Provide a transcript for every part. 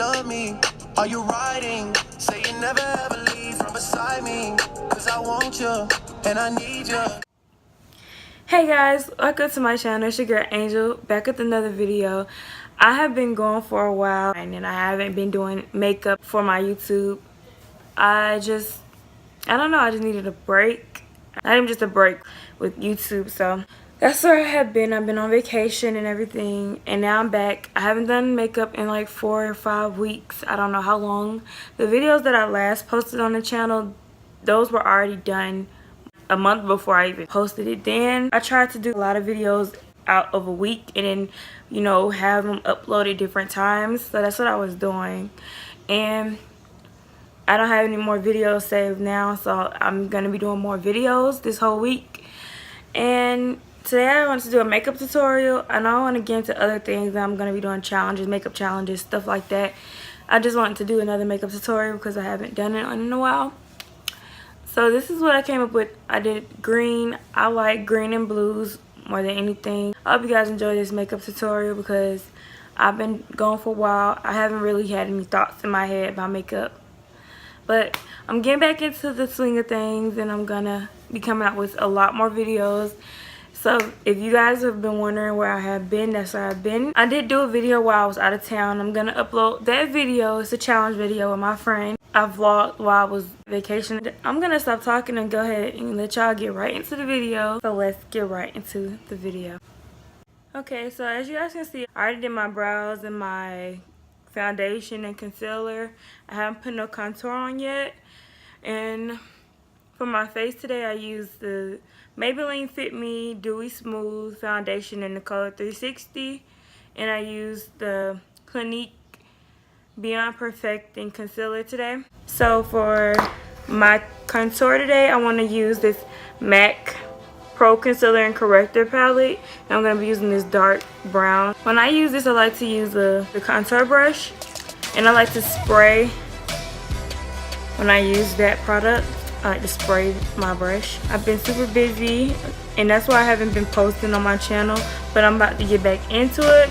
love me? Are you riding? Say you never ever leave from beside me. Cause I want you and I need you. Hey guys, welcome to my channel. It's your girl Angel, back with another video. I have been gone for a while and I haven't been doing makeup for my YouTube. I don't know, I just needed a break. Not even just a break with YouTube, so that's where I have been. I've been on vacation and everything, and now I'm back. I haven't done makeup in like 4 or 5 weeks. I don't know how long. The videos that I last posted on the channel, those were already done a month before I even posted it. Then I tried to do a lot of videos out of a week and then, you know, have them uploaded different times. So that's what I was doing. And I don't have any more videos saved now, so I'm going to be doing more videos this whole week. And today I want to do a makeup tutorial, and I want to get into other things. I'm going to be doing challenges, makeup challenges, stuff like that. I just wanted to do another makeup tutorial because I haven't done it in a while. So this is what I came up with. I did green. I like green and blues more than anything. I hope you guys enjoy this makeup tutorial because I've been gone for a while. I haven't really had any thoughts in my head about makeup. But I'm getting back into the swing of things, and I'm gonna be coming out with a lot more videos. So if you guys have been wondering where I have been, that's where I've been. I did do a video while I was out of town. I'm gonna upload that video. It's a challenge video with my friend. I vlogged while I was vacationing. I'm gonna stop talking and go ahead and let y'all get right into the video. So let's get right into the video. Okay, so as you guys can see, I already did my brows and my foundation and concealer. I haven't put no contour on yet. And for my face today, I used the Maybelline Fit Me Dewy Smooth foundation in the color 360, and I used the Clinique Beyond Perfecting concealer today. So for my contour today, I want to use this MAC Pro Concealer and Corrector palette, and I'm going to be using this dark brown. When I use this, I like to use the contour brush, and I like to spray. When I use that product, I like to spray my brush. I've been super busy, and that's why I haven't been posting on my channel, but I'm about to get back into it.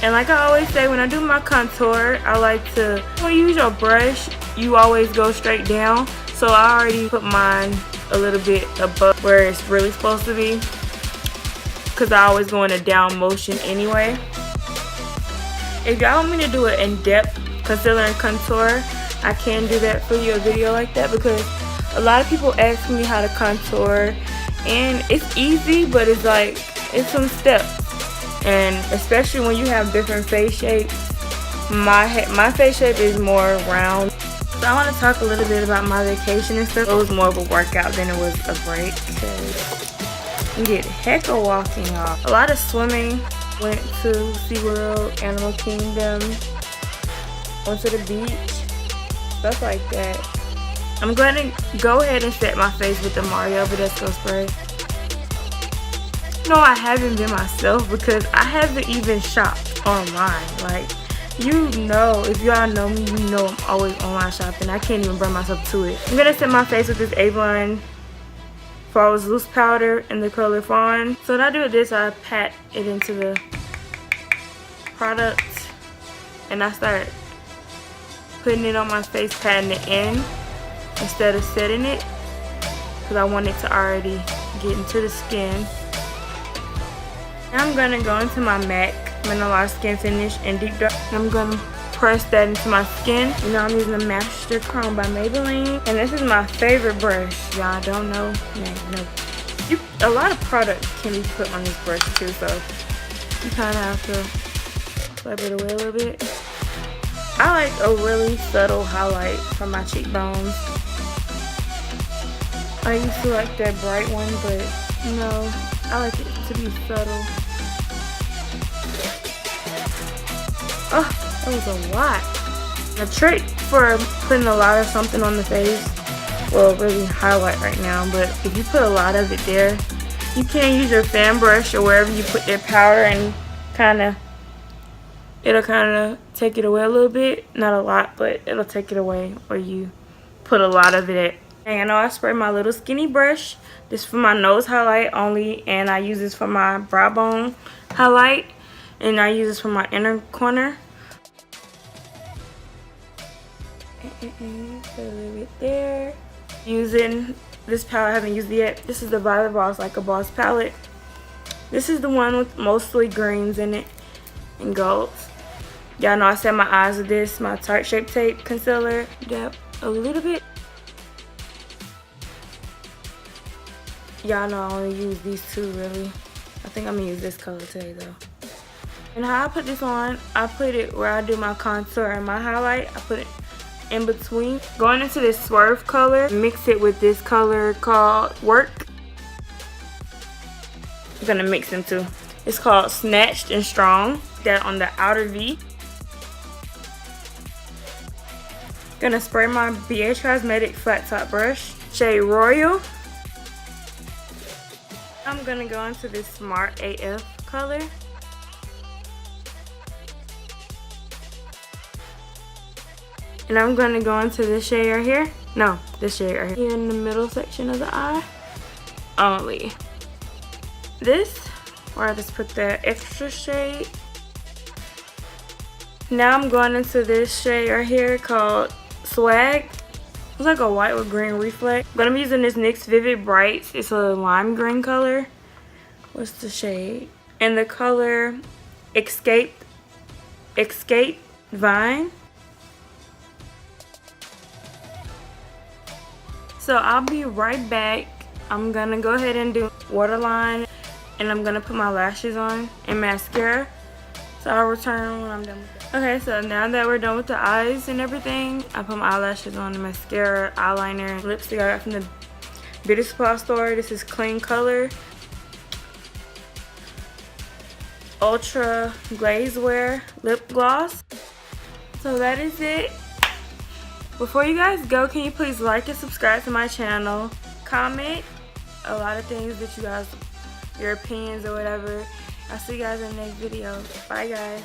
And like I always say, when I do my contour, I like to, when you use your brush, you always go straight down. So I already put mine a little bit above where it's really supposed to be, because I always go in a down motion anyway. If y'all want me to do an in-depth concealer and contour, I can do that for you, a video like that, because a lot of people ask me how to contour, and it's easy, but it's like, it's some steps. And especially when you have different face shapes, my face shape is more round. So I want to talk a little bit about my vacation and stuff. It was more of a workout than it was a break, because we did heck of walking, y'all. A lot of swimming. Went to SeaWorld, Animal Kingdom, went to the beach, stuff like that. I'm going to go ahead and set my face with the Mario Badescu spray. No, I haven't been myself because I haven't even shopped online. Like, you know, if y'all know me, you know I'm always online shopping. I can't even bring myself to it. I'm gonna set my face with this Avon Falls Loose Powder in the color Fawn. So when I do this, I pat it into the product, and I start putting it on my face, patting it in instead of setting it, because I want it to already get into the skin. Now I'm gonna go into my MAC Mineralized Skin Finish and Deep Dark. I'm gonna press that into my skin. You know, I'm using the Master Chrome by Maybelline, and this is my favorite brush. Y'all don't know? No. A lot of product can be put on this brush too, so you kind of have to flip it away a little bit. I like a really subtle highlight for my cheekbones. I used to like that bright one, but no, I like it to be subtle. Oh, that was a lot. The trick for putting a lot of something on the face, well, really highlight right now, but if you put a lot of it there, you can use your fan brush or wherever you put your powder, and it'll kind of take it away a little bit. Not a lot, but it'll take it away where you put a lot of it. And I know I spray my little skinny brush. This for my nose highlight only, and I use this for my brow bone highlight, and I use this for my inner corner. Put a little bit there. Using this palette, I haven't used it yet. This is the By the Boss Like a Boss palette. This is the one with mostly greens in it and golds. Y'all know I set my eyes with this, my Tarte Shape Tape concealer. Dab a little bit. Y'all know I only use these two really. I think I'm gonna use this color today though. And how I put this on, I put it where I do my contour and my highlight. I put it in between. Going into this Swerve color, mix it with this color called Work. I'm gonna mix them too. It's called Snatched and Strong. That on the outer V. Gonna spray my BH Cosmetic flat top brush, shade Royal. I'm gonna go into this Smart AF color. And I'm gonna go into this shade right here. No, this shade right here. In the middle section of the eye. Only. This, or I just put the extra shade. Now I'm going into this shade right here called Swag. It's like a white with green reflect. I'm gonna be using this NYX Vivid Brights. It's a lime green color. What's the shade? And the color Escape Vine. So I'll be right back. I'm gonna go ahead and do waterline, and I'm gonna put my lashes on and mascara. So I'll return when I'm done with it. Okay, so now that we're done with the eyes and everything, I put my eyelashes on, the mascara, eyeliner, and lipstick I got from the beauty supply store. This is Clean Color Ultra Glazewear Lip Gloss. So that is it. Before you guys go, can you please like and subscribe to my channel? Comment a lot of things that you guys, your opinions or whatever. I'll see you guys in the next video. Bye guys.